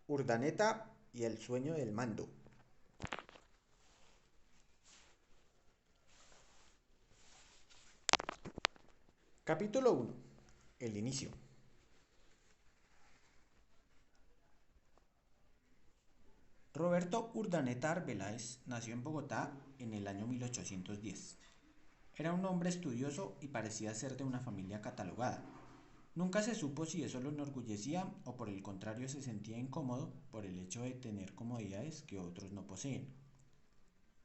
Urdaneta y el sueño del mando. Capítulo 1. El inicio. Roberto Urdaneta Arbeláez nació en Bogotá en el año 1810. Era un hombre estudioso y parecía ser de una familia catalogada. Nunca se supo si eso lo enorgullecía o por el contrario se sentía incómodo por el hecho de tener comodidades que otros no poseen.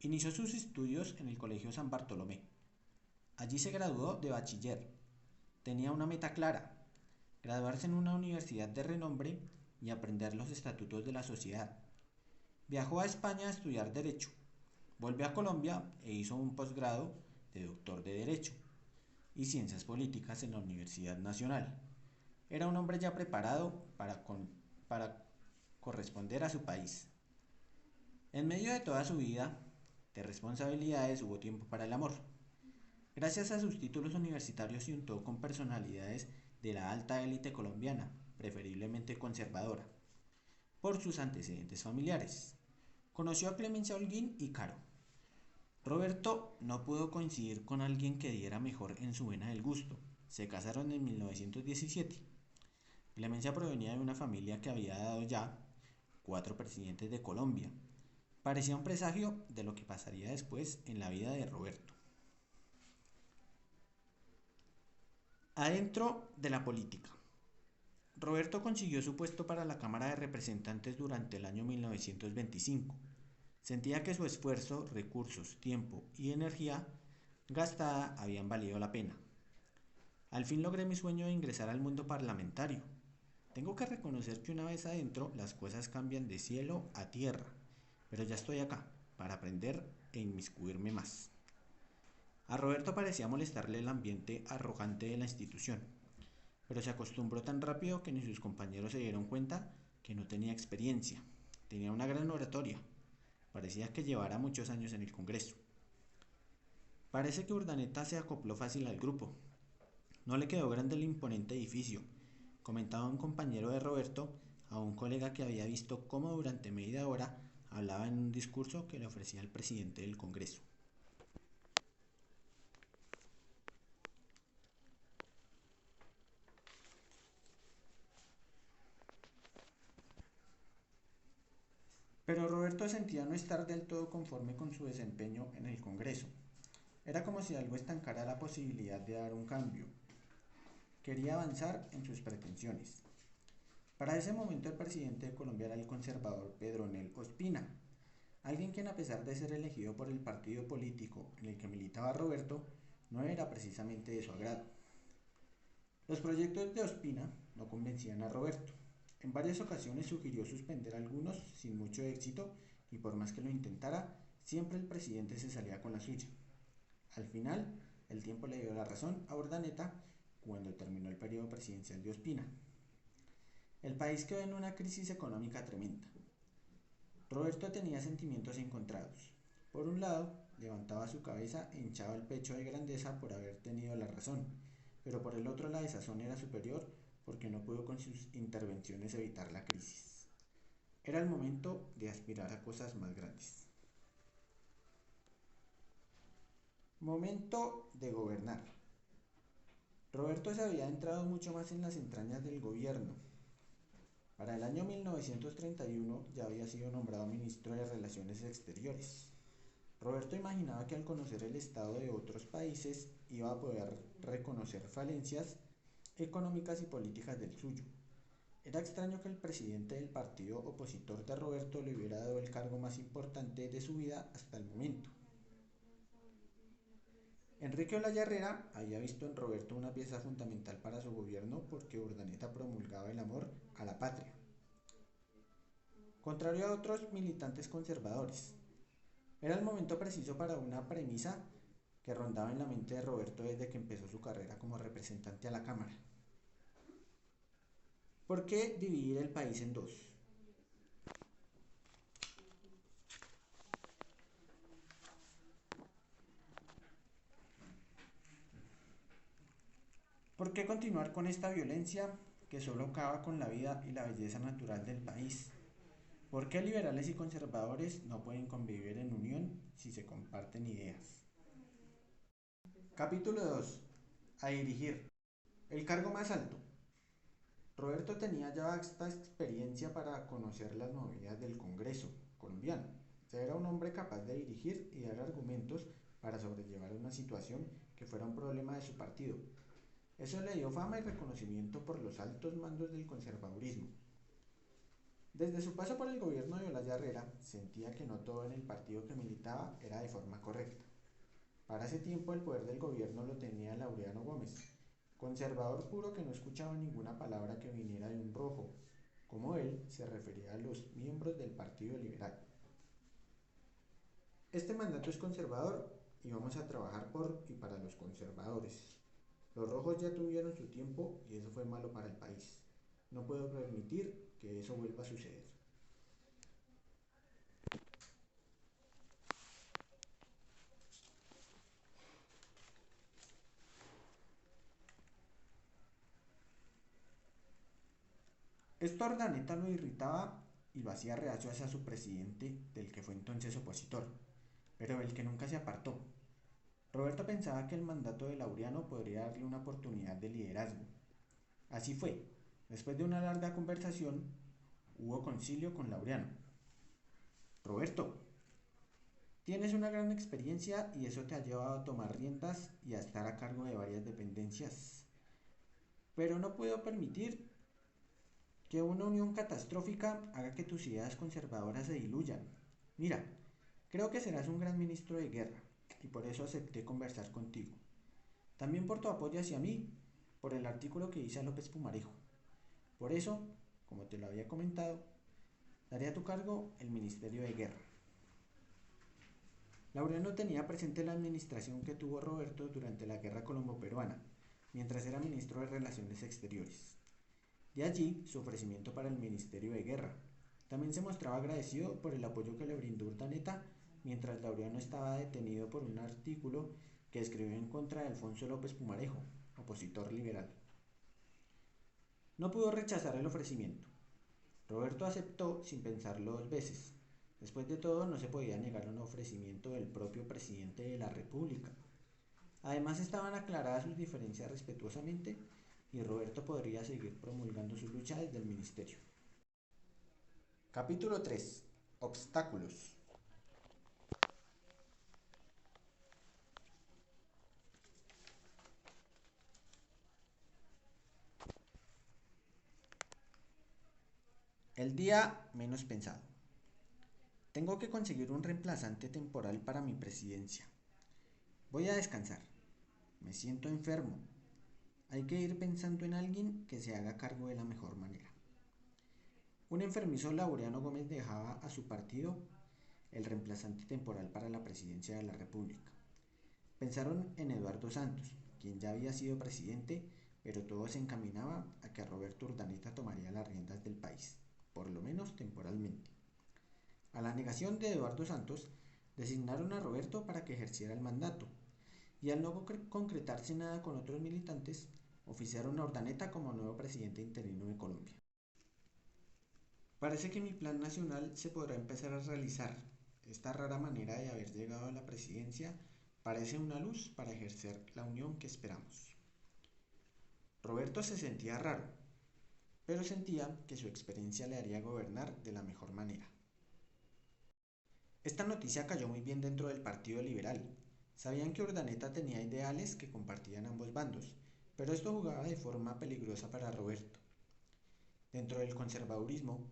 Inició sus estudios en el Colegio San Bartolomé. Allí se graduó de bachiller. Tenía una meta clara: graduarse en una universidad de renombre y aprender los estatutos de la sociedad. Viajó a España a estudiar Derecho. Volvió a Colombia e hizo un posgrado de doctor de Derecho y Ciencias Políticas en la Universidad Nacional. Era un hombre ya preparado para corresponder a su país. En medio de toda su vida de responsabilidades hubo tiempo para el amor. Gracias a sus títulos universitarios se untó con personalidades de la alta élite colombiana, preferiblemente conservadora, por sus antecedentes familiares. Conoció a Clemencia Holguín y Caro. Roberto no pudo coincidir con alguien que diera mejor en su vena del gusto. Se casaron en 1917. Clemencia provenía de una familia que había dado ya 4 presidentes de Colombia. Parecía un presagio de lo que pasaría después en la vida de Roberto. Adentro de la política. Roberto consiguió su puesto para la Cámara de Representantes durante el año 1925. Sentía que su esfuerzo, recursos, tiempo y energía gastada habían valido la pena. Al fin logré mi sueño de ingresar al mundo parlamentario. Tengo que reconocer que una vez adentro las cosas cambian de cielo a tierra, pero ya estoy acá para aprender e inmiscuirme más. A Roberto parecía molestarle el ambiente arrogante de la institución, pero se acostumbró tan rápido que ni sus compañeros se dieron cuenta que no tenía experiencia. Tenía una gran oratoria. Parecía que llevara muchos años en el Congreso. Parece que Urdaneta se acopló fácil al grupo. No le quedó grande el imponente edificio, comentaba un compañero de Roberto a un colega que había visto cómo durante media hora hablaba en un discurso que le ofrecía el presidente del Congreso. Pero Roberto sentía no estar del todo conforme con su desempeño en el Congreso. Era como si algo estancara la posibilidad de dar un cambio. Quería avanzar en sus pretensiones. Para ese momento el presidente de Colombia era el conservador Pedronel Ospina, alguien quien, a pesar de ser elegido por el partido político en el que militaba Roberto, no era precisamente de su agrado. Los proyectos de Ospina no convencían a Roberto. En varias ocasiones sugirió suspender algunos sin mucho éxito y por más que lo intentara, siempre el presidente se salía con la suya. Al final, el tiempo le dio la razón a Urdaneta cuando terminó el periodo presidencial de Ospina. El país quedó en una crisis económica tremenda. Roberto tenía sentimientos encontrados. Por un lado, levantaba su cabeza e hinchaba el pecho de grandeza por haber tenido la razón, pero por el otro la desazón era superior porque no pudo con sus intervenciones evitar la crisis. Era el momento de aspirar a cosas más grandes. Momento de gobernar. Roberto se había entrado mucho más en las entrañas del gobierno. Para el año 1931 ya había sido nombrado ministro de Relaciones Exteriores. Roberto imaginaba que al conocer el estado de otros países iba a poder reconocer falencias económicas y políticas del suyo. Era extraño que el presidente del partido opositor de Roberto le hubiera dado el cargo más importante de su vida hasta el momento. Enrique Olaya Herrera había visto en Roberto una pieza fundamental para su gobierno porque Urdaneta promulgaba el amor a la patria, contrario a otros militantes conservadores. Era el momento preciso para una premisa que rondaba en la mente de Roberto desde que empezó su carrera como representante a la Cámara. ¿Por qué dividir el país en dos? ¿Por qué continuar con esta violencia que solo acaba con la vida y la belleza natural del país? ¿Por qué liberales y conservadores no pueden convivir en unión si se comparten ideas? Capítulo 2. A dirigir. El cargo más alto. Roberto tenía ya vasta experiencia para conocer las movidas del Congreso colombiano. Era un hombre capaz de dirigir y dar argumentos para sobrellevar una situación que fuera un problema de su partido. Eso le dio fama y reconocimiento por los altos mandos del conservadurismo. Desde su paso por el gobierno de Olaya Herrera, sentía que no todo en el partido que militaba era de forma correcta. Para ese tiempo el poder del gobierno lo tenía Laureano Gómez, conservador puro que no escuchaba ninguna palabra que viniera de un rojo, como él se refería a los miembros del Partido Liberal. Este mandato es conservador y vamos a trabajar por y para los conservadores. Los rojos ya tuvieron su tiempo y eso fue malo para el país. No puedo permitir que eso vuelva a suceder. Esto a Urdaneta lo irritaba y lo hacía reacio hacia su presidente, del que fue entonces opositor, pero del que nunca se apartó. Roberto pensaba que el mandato de Laureano podría darle una oportunidad de liderazgo. Así fue. Después de una larga conversación, hubo concilio con Laureano. Roberto, tienes una gran experiencia y eso te ha llevado a tomar riendas y a estar a cargo de varias dependencias. Pero no puedo permitir que una unión catastrófica haga que tus ideas conservadoras se diluyan. Mira, creo que serás un gran ministro de guerra y por eso acepté conversar contigo. También por tu apoyo hacia mí, por el artículo que hice a López Pumarejo. Por eso, como te lo había comentado, daré a tu cargo el Ministerio de Guerra. Laureano tenía presente la administración que tuvo Roberto durante la Guerra Colombo-Peruana, mientras era ministro de Relaciones Exteriores. De allí su ofrecimiento para el Ministerio de Guerra. También se mostraba agradecido por el apoyo que le brindó Urdaneta mientras Laureano estaba detenido por un artículo que escribió en contra de Alfonso López Pumarejo, opositor liberal. No pudo rechazar el ofrecimiento. Roberto aceptó sin pensarlo dos veces. Después de todo, no se podía negar un ofrecimiento del propio presidente de la República. Además, estaban aclaradas sus diferencias respetuosamente y Roberto podría seguir promulgando su lucha desde el ministerio. Capítulo 3. Obstáculos. El día menos pensado. Tengo que conseguir un reemplazante temporal para mi presidencia. Voy a descansar. Me siento enfermo. Hay que ir pensando en alguien que se haga cargo de la mejor manera. Un enfermizo Laureano Gómez dejaba a su partido el reemplazante temporal para la presidencia de la República. Pensaron en Eduardo Santos, quien ya había sido presidente, pero todo se encaminaba a que Roberto Urdaneta tomaría las riendas del país, por lo menos temporalmente. A la negación de Eduardo Santos, designaron a Roberto para que ejerciera el mandato, y al no concretarse nada con otros militantes, oficiaron a Urdaneta como nuevo presidente interino de Colombia. Parece que mi plan nacional se podrá empezar a realizar. Esta rara manera de haber llegado a la presidencia parece una luz para ejercer la unión que esperamos. Roberto se sentía raro, pero sentía que su experiencia le haría gobernar de la mejor manera. Esta noticia cayó muy bien dentro del Partido Liberal. Sabían que Urdaneta tenía ideales que compartían ambos bandos, pero esto jugaba de forma peligrosa para Roberto. Dentro del conservadurismo,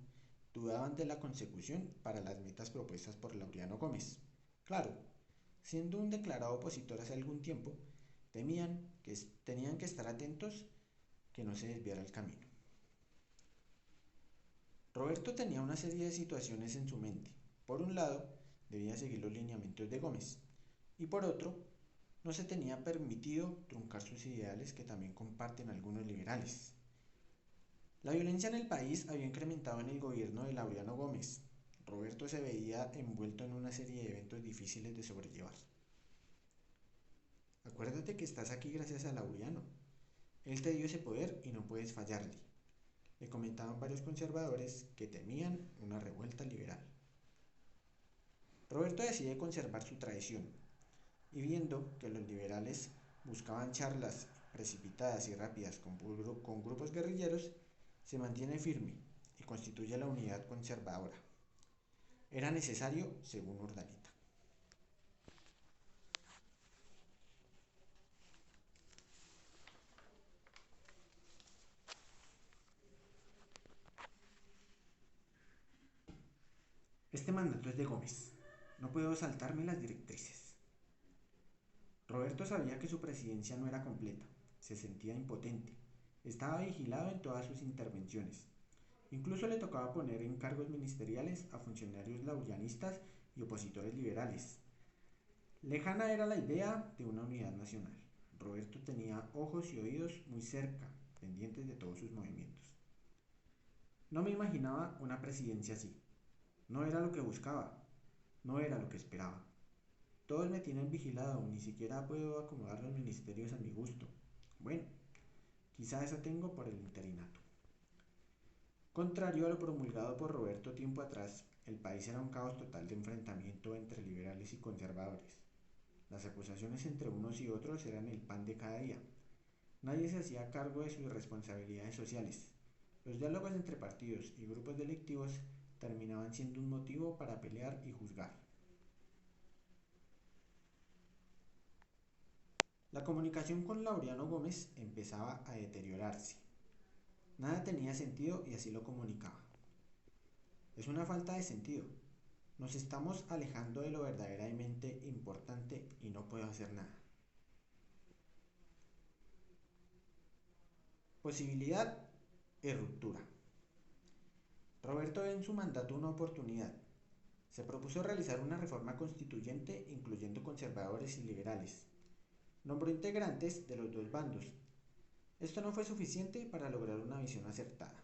dudaban de la consecución para las metas propuestas por Laureano Gómez. Claro, siendo un declarado opositor hace algún tiempo, temían que tenían que estar atentos que no se desviara el camino. Roberto tenía una serie de situaciones en su mente. Por un lado, debía seguir los lineamientos de Gómez, y por otro, no se tenía permitido truncar sus ideales que también comparten algunos liberales. La violencia en el país había incrementado en el gobierno de Laureano Gómez. Roberto se veía envuelto en una serie de eventos difíciles de sobrellevar. Acuérdate que estás aquí gracias a Laureano. Él te dio ese poder y no puedes fallarle. le comentaban varios conservadores que temían una revuelta liberal. Roberto decide conservar su tradición y viendo que los liberales buscaban charlas precipitadas y rápidas con grupos guerrilleros, se mantiene firme y constituye la unidad conservadora. Era necesario, según Urdaneta. Este mandato es de Gómez. No puedo saltarme las directrices. Roberto sabía que su presidencia no era completa. Se sentía impotente. Estaba vigilado en todas sus intervenciones. Incluso le tocaba poner en cargos ministeriales a funcionarios laureanistas y opositores liberales. Lejana era la idea de una unidad nacional. Roberto tenía ojos y oídos muy cerca, pendientes de todos sus movimientos. No me imaginaba una presidencia así. No era lo que buscaba, no era lo que esperaba. Todos me tienen vigilado, ni siquiera puedo acomodar los ministerios a mi gusto. Bueno, quizá eso tengo por el interinato. Contrario a lo promulgado por Roberto tiempo atrás, el país era un caos total de enfrentamiento entre liberales y conservadores. Las acusaciones entre unos y otros eran el pan de cada día. Nadie se hacía cargo de sus responsabilidades sociales. Los diálogos entre partidos y grupos delictivos terminaban siendo un motivo para pelear y juzgar. La comunicación con Laureano Gómez empezaba a deteriorarse. Nada tenía sentido y así lo comunicaba. Es una falta de sentido. Nos estamos alejando de lo verdaderamente importante y no puedo hacer nada. Posibilidad y ruptura. Roberto ve en su mandato una oportunidad. Se propuso realizar una reforma constituyente incluyendo conservadores y liberales. Nombró integrantes de los dos bandos. Esto no fue suficiente para lograr una visión acertada.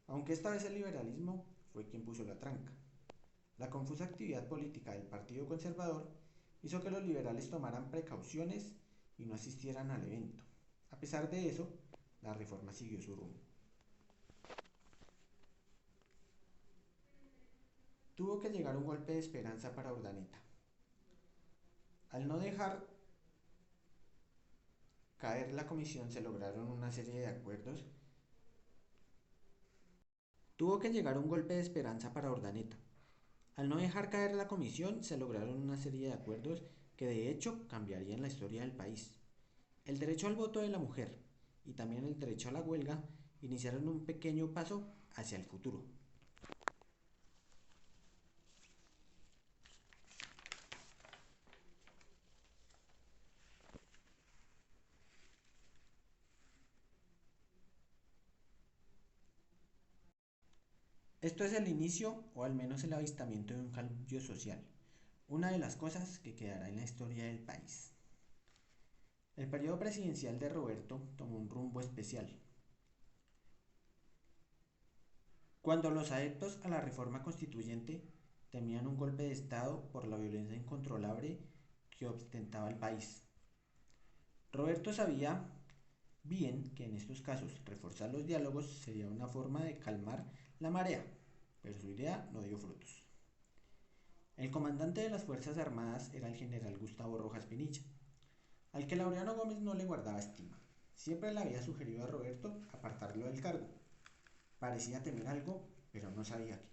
Aunque esta vez el liberalismo fue quien puso la tranca. La confusa actividad política del Partido Conservador hizo que los liberales tomaran precauciones y no asistieran al evento. A pesar de eso, la reforma siguió su rumbo. Tuvo que llegar un golpe de esperanza para Urdaneta. Al no dejar caer la comisión se lograron una serie de acuerdos. Tuvo que llegar un golpe de esperanza para Urdaneta. Al no dejar caer la comisión se lograron una serie de acuerdos que de hecho cambiarían la historia del país. El derecho al voto de la mujer y también el derecho a la huelga iniciaron un pequeño paso hacia el futuro. Esto es el inicio o al menos el avistamiento de un cambio social, una de las cosas que quedará en la historia del país. El periodo presidencial de Roberto tomó un rumbo especial. Cuando los adeptos a la reforma constituyente temían un golpe de Estado por la violencia incontrolable que ostentaba el país. Roberto sabía bien que en estos casos reforzar los diálogos sería una forma de calmar la marea, pero su idea no dio frutos. El comandante de las Fuerzas Armadas era el general Gustavo Rojas Pinilla, al que Laureano Gómez no le guardaba estima. Siempre le había sugerido a Roberto apartarlo del cargo. Parecía temer algo, pero no sabía qué.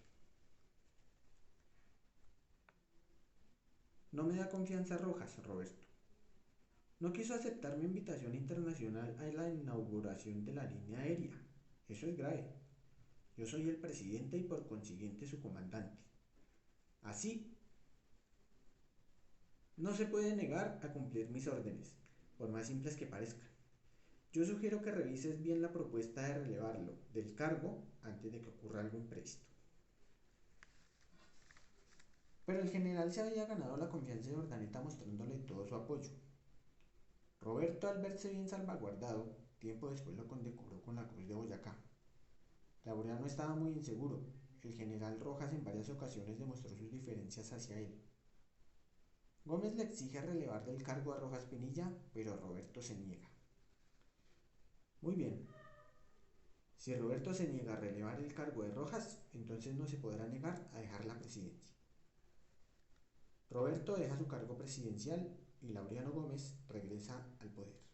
No me da confianza Rojas, Roberto. No quiso aceptar mi invitación internacional a la inauguración de la línea aérea. Eso es grave. Yo soy el presidente y por consiguiente su comandante. Así, no se puede negar a cumplir mis órdenes, por más simples que parezcan. Yo sugiero que revises bien la propuesta de relevarlo del cargo antes de que ocurra algo imprevisto. Pero el general se había ganado la confianza de Urdaneta mostrándole todo su apoyo. Roberto, al verse bien salvaguardado, tiempo después lo condecoró con la Cruz de Boyacá. Laureano estaba muy inseguro. El general Rojas en varias ocasiones demostró sus diferencias hacia él. Gómez le exige relevar del cargo a Rojas Pinilla, pero Roberto se niega. Muy bien. Si Roberto se niega a relevar el cargo de Rojas, entonces no se podrá negar a dejar la presidencia. Roberto deja su cargo presidencial y Laureano Gómez regresa al poder.